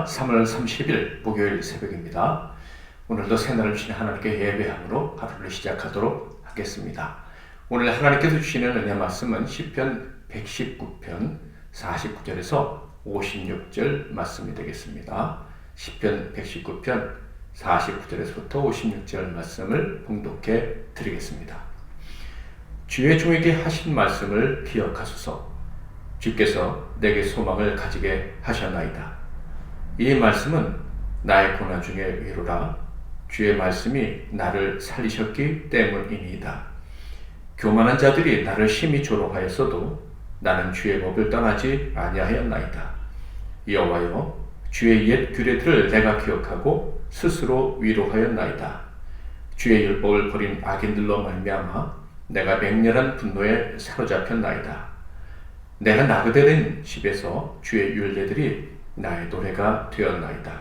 3월 30일 목요일 새벽입니다. 오늘도 새날을 주신 하나님께 예배함으로 하루를 시작하도록 하겠습니다. 오늘 하나님께서 주시는 은혜 말씀은 시편 119편 49절에서 56절 말씀이 되겠습니다. 시편 119편 49절에서부터 56절 말씀을 봉독해 드리겠습니다. 주의 종에게 하신 말씀을 기억하소서. 주께서 내게 소망을 가지게 하셨나이다. 이 말씀은 나의 고난 중에 위로라. 주의 말씀이 나를 살리셨기 때문이니이다. 교만한 자들이 나를 심히 조롱하였어도 나는 주의 법을 떠나지 아니하였나이다. 여호와여, 주의 옛 규례들을 내가 기억하고 스스로 위로하였나이다. 주의 율법을 버린 악인들로 말미암아 내가 맹렬한 분노에 사로잡혔나이다. 내가 나그네 된 집에서 주의 율례들이 나의 노래가 되었나이다.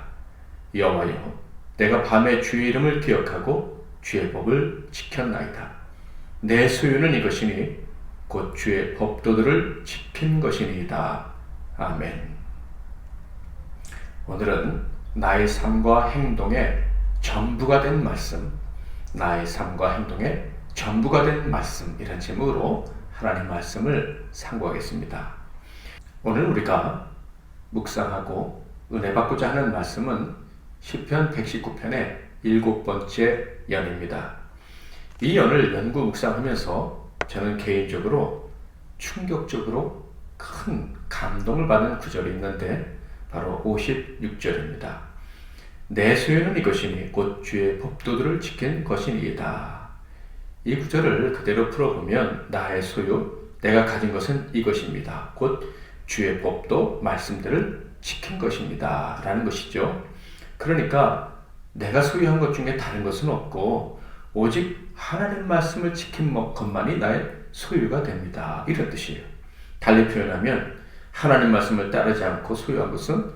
여호와여, 내가 밤에 주의 이름을 기억하고 주의 법을 지켰나이다. 내 소유는 이것이니 곧 주의 법도들을 지킨 것이니이다. 아멘. 오늘은 나의 삶과 행동의 전부가 된 말씀, 나의 삶과 행동의 전부가 된 말씀, 이런 제목으로 하나님 말씀을 상고하겠습니다. 오늘 우리가 묵상하고 은혜 받고자 하는 말씀은 시편 119편의 7번째 연입니다. 이 연을 연구 묵상하면서 저는 개인적으로 충격적으로 큰 감동을 받은 구절이 있는데 바로 56절입니다. 내 소유는 이것이니 곧 주의 법도들을 지킨 것이니이다. 이 구절을 그대로 풀어보면 나의 소유, 내가 가진 것은 이것입니다. 곧 주의 법도 말씀들을 지킨 것입니다. 라는 것이죠. 그러니까 내가 소유한 것 중에 다른 것은 없고 오직 하나님 말씀을 지킨 것만이 나의 소유가 됩니다. 이런 뜻이에요. 달리 표현하면 하나님 말씀을 따르지 않고 소유한 것은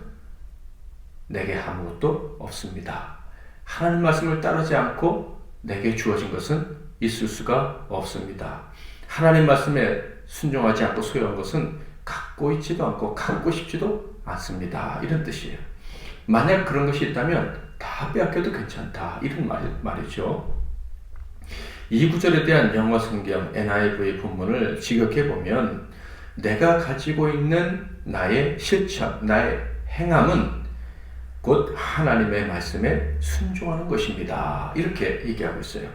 내게 아무것도 없습니다. 하나님 말씀을 따르지 않고 내게 주어진 것은 있을 수가 없습니다. 하나님 말씀에 순종하지 않고 소유한 것은 갖고 있지도 않고 갖고 싶지도 않습니다. 이런 뜻이에요. 만약 그런 것이 있다면 다 빼앗겨도 괜찮다. 이런 말이죠. 이 구절에 대한 영어 성경 NIV 본문을 직역해 보면 내가 가지고 있는 나의 실천, 나의 행함은 곧 하나님의 말씀에 순종하는 것입니다. 이렇게 얘기하고 있어요.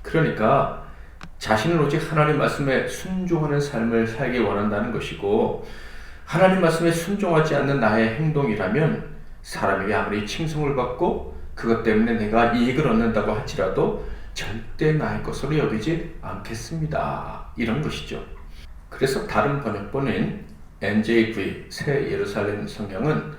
그러니까 자신은 오직 하나님 말씀에 순종하는 삶을 살기 원한다는 것이고, 하나님 말씀에 순종하지 않는 나의 행동이라면 사람에게 아무리 칭송을 받고 그것 때문에 내가 이익을 얻는다고 할지라도 절대 나의 것으로 여기지 않겠습니다. 이런 것이죠. 그래서 다른 번역본인 NJV 새 예루살렘 성경은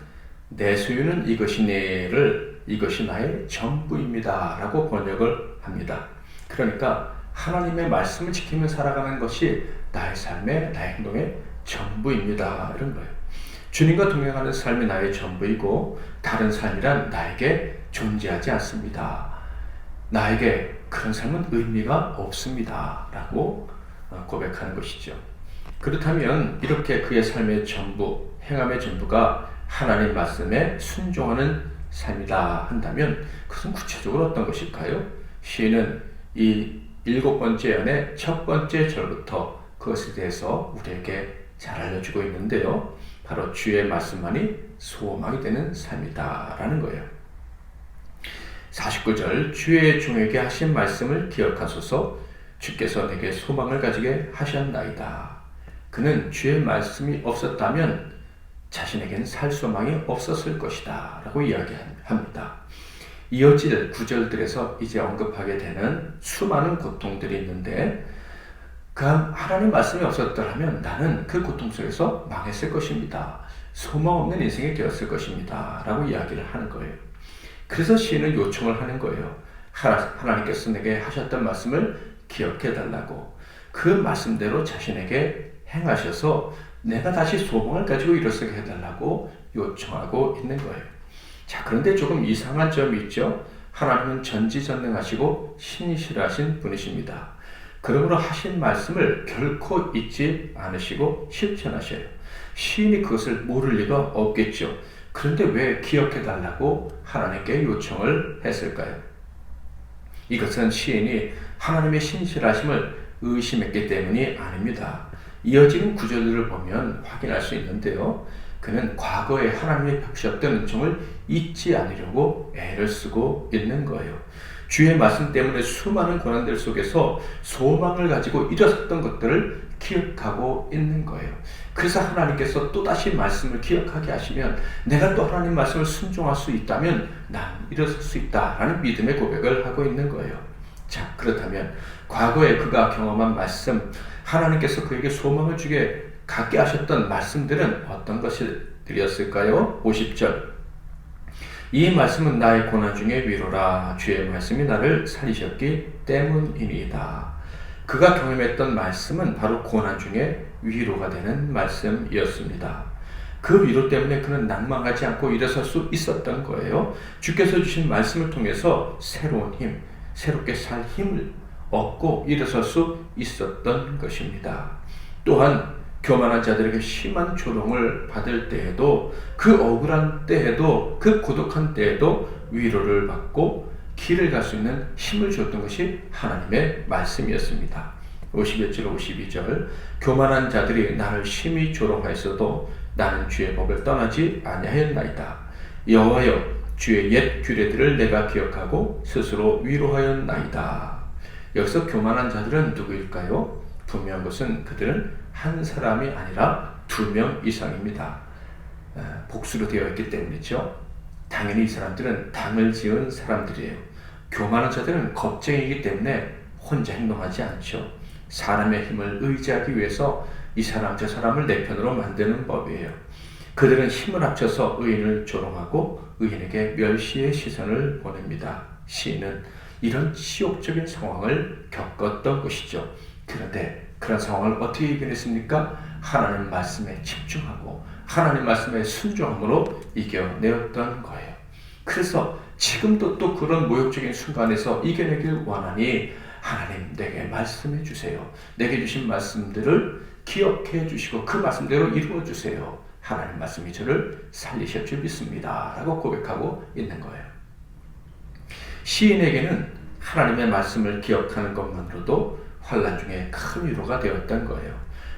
내 소유는 이것이니를 이것이 나의 전부입니다. 라고 번역을 합니다. 그러니까 하나님의 말씀을 지키며 살아가는 것이 나의 삶의, 나의 행동의 전부입니다. 이런 거예요. 주님과 동행하는 삶이 나의 전부이고 다른 삶이란 나에게 존재하지 않습니다. 나에게 그런 삶은 의미가 없습니다. 라고 고백하는 것이죠. 그렇다면 이렇게 그의 삶의 전부, 행함의 전부가 하나님 말씀에 순종하는 삶이다 한다면 그것은 구체적으로 어떤 것일까요? 시인은 이 7번째 연의 첫 번째 절부터 그것에 대해서 우리에게 잘 알려주고 있는데요. 바로 주의 말씀만이 소망이 되는 삶이다 라는 거예요. 49절 주의 종에게 하신 말씀을 기억하소서. 주께서 내게 소망을 가지게 하셨나이다. 그는 주의 말씀이 없었다면 자신에게는 살 소망이 없었을 것이다 라고 이야기합니다. 이어질 구절들에서 이제 언급하게 되는 수많은 고통들이 있는데 그 하나님 말씀이 없었더라면 나는 그 고통 속에서 망했을 것입니다. 소망 없는 인생이 되었을 것입니다. 라고 이야기를 하는 거예요. 그래서 시인은 요청을 하는 거예요. 하나님께서 내게 하셨던 말씀을 기억해 달라고. 그 말씀대로 자신에게 행하셔서 내가 다시 소망을 가지고 일어서게 해달라고 요청하고 있는 거예요. 자, 그런데 조금 이상한 점이 있죠. 하나님은 전지전능하시고 신실하신 분이십니다. 그러므로 하신 말씀을 결코 잊지 않으시고 실천하셔요. 시인이 그것을 모를 리가 없겠죠. 그런데 왜 기억해달라고 하나님께 요청을 했을까요? 이것은 시인이 하나님의 신실하심을 의심했기 때문이 아닙니다. 이어지는 구절들을 보면 확인할 수 있는데요. 그는 과거에 하나님의 베푸셨던 은총을 잊지 않으려고 애를 쓰고 있는 거예요. 주의 말씀 때문에 수많은 고난들 속에서 소망을 가지고 일어섰던 것들을 기억하고 있는 거예요. 그래서 하나님께서 또다시 말씀을 기억하게 하시면 내가 또 하나님 말씀을 순종할 수 있다면 난 일어설 수 있다라는 믿음의 고백을 하고 있는 거예요. 자, 그렇다면 과거에 그가 경험한 말씀, 하나님께서 그에게 소망을 주게 갖게 하셨던 말씀들은 어떤 것들이었을까요? 50절. 이 말씀은 나의 고난 중에 위로라. 주의 말씀이 나를 살리셨기 때문이니이다. 그가 경험했던 말씀은 바로 고난 중에 위로가 되는 말씀이었습니다. 그 위로 때문에 그는 낭망하지 않고 일어설 수 있었던 거예요. 주께서 주신 말씀을 통해서 새로운 힘, 새롭게 살 힘을 얻고 일어설 수 있었던 것입니다. 또한 교만한 자들에게 심한 조롱을 받을 때에도, 그 억울한 때에도, 그 고독한 때에도 위로를 받고 길을 갈 수 있는 힘을 주었던 것이 하나님의 말씀이었습니다. 51절 52절. 교만한 자들이 나를 심히 조롱하였어도 나는 주의 법을 떠나지 아니하였나이다. 여호와여, 주의 옛 규례들을 내가 기억하고 스스로 위로하였나이다. 여기서 교만한 자들은 누구일까요? 분명한 것은 그들은 한 사람이 아니라 2명 이상입니다. 복수로 되어 있기 때문이죠. 당연히 이 사람들은 당을 지은 사람들이에요. 교만한 자들은 겁쟁이이기 때문에 혼자 행동하지 않죠. 사람의 힘을 의지하기 위해서 이 사람 저 사람을 내 편으로 만드는 법이에요. 그들은 힘을 합쳐서 의인을 조롱하고 의인에게 멸시의 시선을 보냅니다. 시인은 이런 치욕적인 상황을 겪었던 것이죠. 그런데 그런 상황을 어떻게 이겨냈습니까? 하나님 말씀에 집중하고 하나님 말씀에 순종함으로 이겨내었던 거예요. 그래서 지금도 또 그런 모욕적인 순간에서 이겨내길 원하니 하나님 내게 말씀해 주세요. 내게 주신 말씀들을 기억해 주시고 그 말씀대로 이루어 주세요. 하나님 말씀이 저를 살리실 줄 믿습니다. 라고 고백하고 있는 거예요. 시인에게는 하나님의 말씀을 기억하는 것만으로도 환난 중에 큰 위로가 되었던 거예요.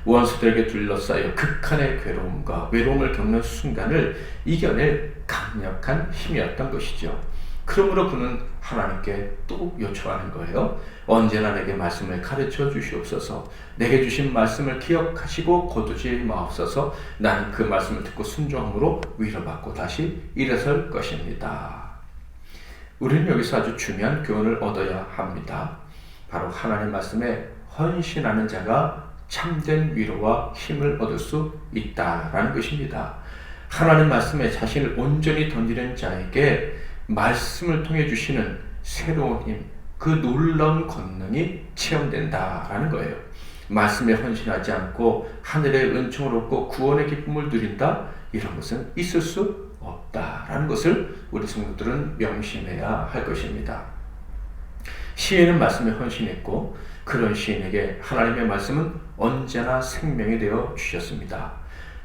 원수들에게 둘러싸여 극한의 괴로움과 외로움을 겪는 순간을 이겨낼 강력한 힘이었던 것이죠. 그러므로 그는 하나님께 또 요청하는 거예요. 언제나 내게 말씀을 가르쳐 주시옵소서. 내게 주신 말씀을 기억하시고 거두지 마옵소서. 나는 그 말씀을 듣고 순종함으로 위로받고 다시 일어설 것입니다. 우리는 여기서 아주 중요한 교훈을 얻어야 합니다. 바로 하나님 말씀에 헌신하는 자가 참된 위로와 힘을 얻을 수 있다라는 것입니다. 하나님 말씀에 자신을 온전히 던지는 자에게 말씀을 통해 주시는 새로운 힘, 그 놀라운 권능이 체험된다라는 거예요. 말씀에 헌신하지 않고 하늘의 은총을 얻고 구원의 기쁨을 누린다? 이런 것은 있을 수 없다라는 것을 우리 성도들은 명심해야 할 것입니다. 시인은 말씀에 헌신했고 그런 시인에게 하나님의 말씀은 언제나 생명이 되어 주셨습니다.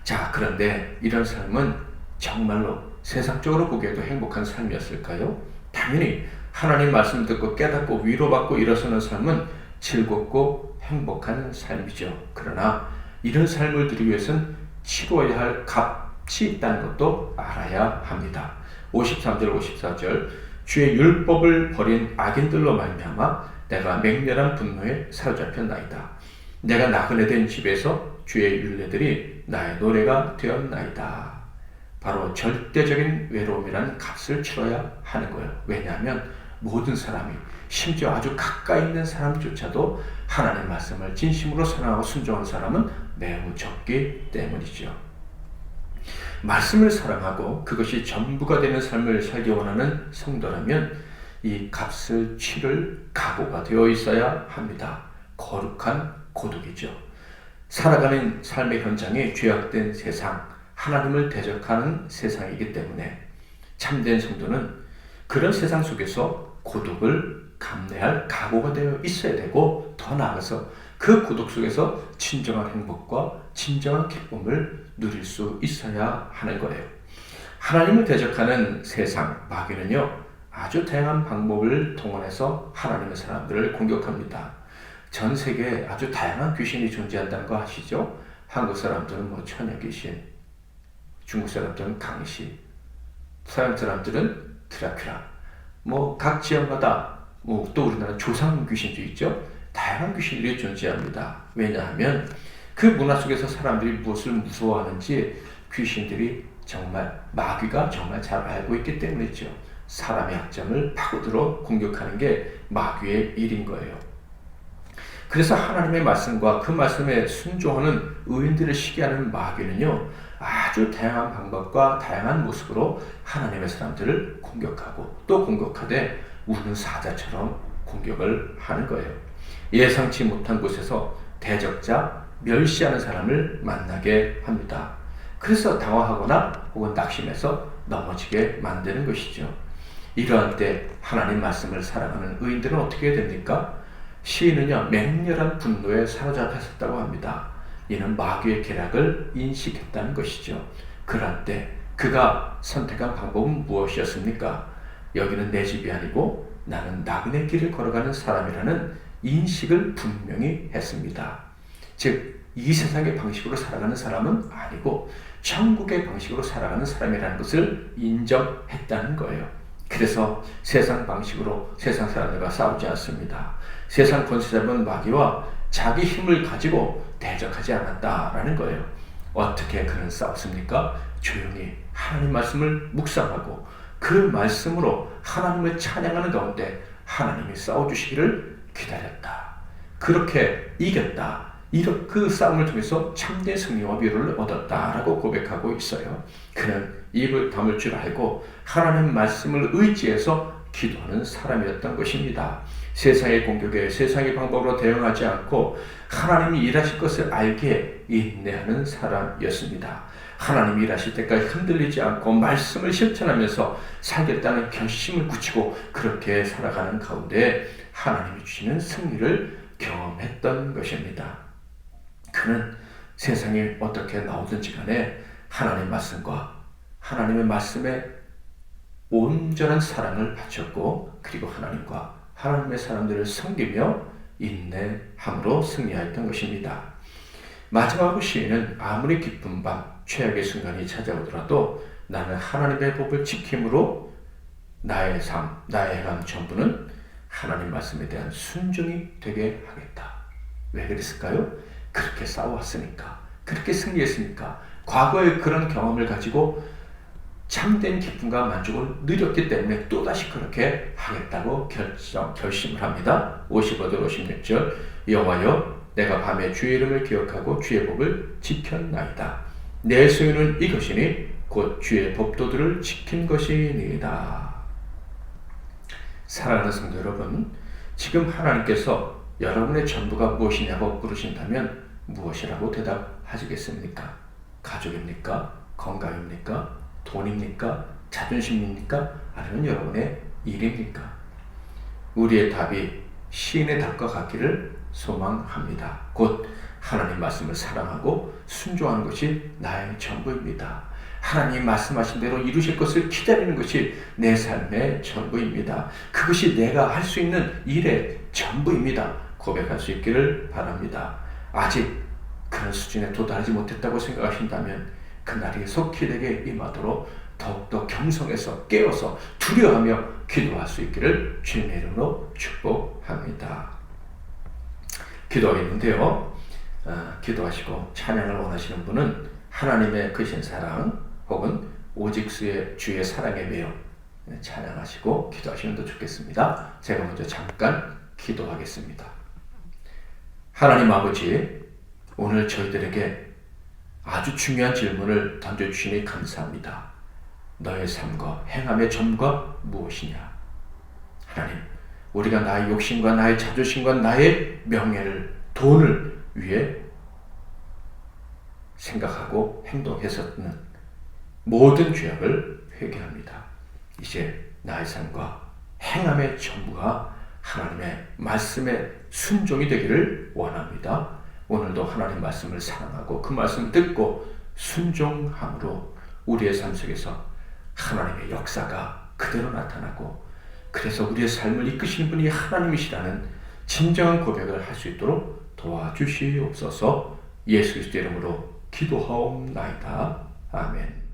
자, 그런데 이런 삶은 정말로 세상적으로 보기에도 행복한 삶이었을까요? 당연히 하나님 말씀 듣고 깨닫고 위로받고 일어서는 삶은 즐겁고 행복한 삶이죠. 그러나 이런 삶을 누리기 위해서는 치러야 할 값이 있다는 것도 알아야 합니다. 53절 54절. 주의 율법을 버린 악인들로 말미암아 내가 맹렬한 분노에 사로잡혔나이다. 내가 나그네 된 집에서 주의 율례들이 나의 노래가 되었나이다. 바로 절대적인 외로움이라는 값을 치러야 하는 거예요. 왜냐하면 모든 사람이, 심지어 아주 가까이 있는 사람조차도 하나님의 말씀을 진심으로 사랑하고 순종하는 사람은 매우 적기 때문이죠. 말씀을 사랑하고 그것이 전부가 되는 삶을 살기 원하는 성도라면 이 값을 치를 각오가 되어 있어야 합니다. 거룩한 고독이죠. 살아가는 삶의 현장이 죄악된 세상, 하나님을 대적하는 세상이기 때문에 참된 성도는 그런 세상 속에서 고독을 감내할 각오가 되어 있어야 되고, 더 나아가서 그 고독 속에서 진정한 행복과 진정한 기쁨을 누릴 수 있어야 하는 거예요. 하나님을 대적하는 세상, 마귀는요, 아주 다양한 방법을 동원해서 하나님의 사람들을 공격합니다. 전 세계에 아주 다양한 귀신이 존재한다는 거 아시죠? 한국 사람들은 뭐 처녀 귀신, 중국 사람들은 강시, 서양 사람들은 드라큘라, 뭐 각 지역마다 뭐 또 우리나라 조상 귀신도 있죠. 다양한 귀신들이 존재합니다. 왜냐하면 그 문화 속에서 사람들이 무엇을 무서워하는지 귀신들이 정말 마귀가 정말 잘 알고 있기 때문이죠. 사람의 약점을 파고들어 공격하는 게 마귀의 일인 거예요. 그래서 하나님의 말씀과 그 말씀에 순종하는 의인들을 시기하는 마귀는요, 아주 다양한 방법과 다양한 모습으로 하나님의 사람들을 공격하고 또 공격하되 우는 사자처럼 공격을 하는 거예요. 예상치 못한 곳에서 대적자, 멸시하는 사람을 만나게 합니다. 그래서 당황하거나 혹은 낙심해서 넘어지게 만드는 것이죠. 이러한 때 하나님 말씀을 사랑하는 의인들은 어떻게 됩니까? 시인은요, 맹렬한 분노에 사로잡혔었다고 합니다. 이는 마귀의 계략을 인식했다는 것이죠. 그럴 때 그가 선택한 방법은 무엇이었습니까? 여기는 내 집이 아니고 나는 나그네 길을 걸어가는 사람이라는 인식을 분명히 했습니다. 즉, 이 세상의 방식으로 살아가는 사람은 아니고 천국의 방식으로 살아가는 사람이라는 것을 인정했다는 거예요. 그래서 세상 방식으로 세상 사람들과 싸우지 않습니다. 세상 권세 잡은 마귀와 자기 힘을 가지고 대적하지 않았다라는 거예요. 어떻게 그는 싸웠습니까? 조용히 하나님 말씀을 묵상하고 그 말씀으로 하나님을 찬양하는 가운데 하나님이 싸워주시기를 기다렸다. 그렇게 이겼다. 그 싸움을 통해서 참된 승리와 위로를 얻었다라고 고백하고 있어요. 그는 입을 다물 줄 알고 하나님 말씀을 의지해서 기도하는 사람이었던 것입니다. 세상의 공격에 세상의 방법으로 대응하지 않고 하나님이 일하실 것을 알기에 인내하는 사람이었습니다. 하나님이 일하실 때까지 흔들리지 않고 말씀을 실천하면서 살겠다는 결심을 굳히고 그렇게 살아가는 가운데 하나님이 주시는 승리를 경험했던 것입니다. 그는 세상이 어떻게 나오든지 간에 하나님의 말씀과 하나님의 말씀에 온전한 사랑을 바쳤고 그리고 하나님과 하나님의 사람들을 섬기며 인내함으로 승리하였던 것입니다. 마지막으로 시인은 아무리 기쁜 밤 최악의 순간이 찾아오더라도 나는 하나님의 법을 지킴으로 나의 삶, 나의 행함 전부는 하나님 말씀에 대한 순종이 되게 하겠다. 왜 그랬을까요? 그렇게 싸워왔으니까, 그렇게 승리했으니까, 과거의 그런 경험을 가지고 참된 기쁨과 만족을 누렸기 때문에 또다시 그렇게 하겠다고 결심을 합니다. 55절 56절 여호와여 내가 밤에 주의 이름을 기억하고 주의 법을 지켰나이다. 내 소유는 이것이니 곧 주의 법도들을 지킨 것이니이다. 사랑하는 성도 여러분, 지금 하나님께서 여러분의 전부가 무엇이냐고 물으신다면 무엇이라고 대답하시겠습니까? 가족입니까? 건강입니까? 돈입니까? 자존심입니까? 아니면 여러분의 일입니까? 우리의 답이 시인의 답과 같기를 소망합니다. 곧 하나님 말씀을 사랑하고 순종하는 것이 나의 전부입니다. 하나님 말씀하신 대로 이루실 것을 기다리는 것이 내 삶의 전부입니다. 그것이 내가 할 수 있는 일의 전부입니다. 고백할 수 있기를 바랍니다. 아직 그런 수준에 도달하지 못했다고 생각하신다면 그날이 속히 내게 임하도록 더욱더 경성해서 깨어서 두려워하며 기도할 수 있기를 주님의 이름으로 축복합니다. 기도하겠는데요. 기도하시고 찬양을 원하시는 분은 하나님의 크신 사랑 혹은 오직 주의 사랑에 매여 찬양하시고 기도하시면 더 좋겠습니다. 제가 먼저 잠깐 기도하겠습니다. 하나님 아버지, 오늘 저희들에게 아주 중요한 질문을 던져주시니 감사합니다. 너의 삶과 행함의 전부가 무엇이냐? 하나님, 우리가 나의 욕심과 나의 자존심과 나의 명예를, 돈을 위해 생각하고 행동해서는 모든 죄악을 회개합니다. 이제 나의 삶과 행함의 전부가 하나님의 말씀에 순종이 되기를 원합니다. 오늘도 하나님 말씀을 사랑하고 그 말씀을 듣고 순종함으로 우리의 삶 속에서 하나님의 역사가 그대로 나타나고, 그래서 우리의 삶을 이끄시는 분이 하나님이시라는 진정한 고백을 할 수 있도록 도와주시옵소서. 예수 그리스도 이름으로 기도하옵나이다. 아멘.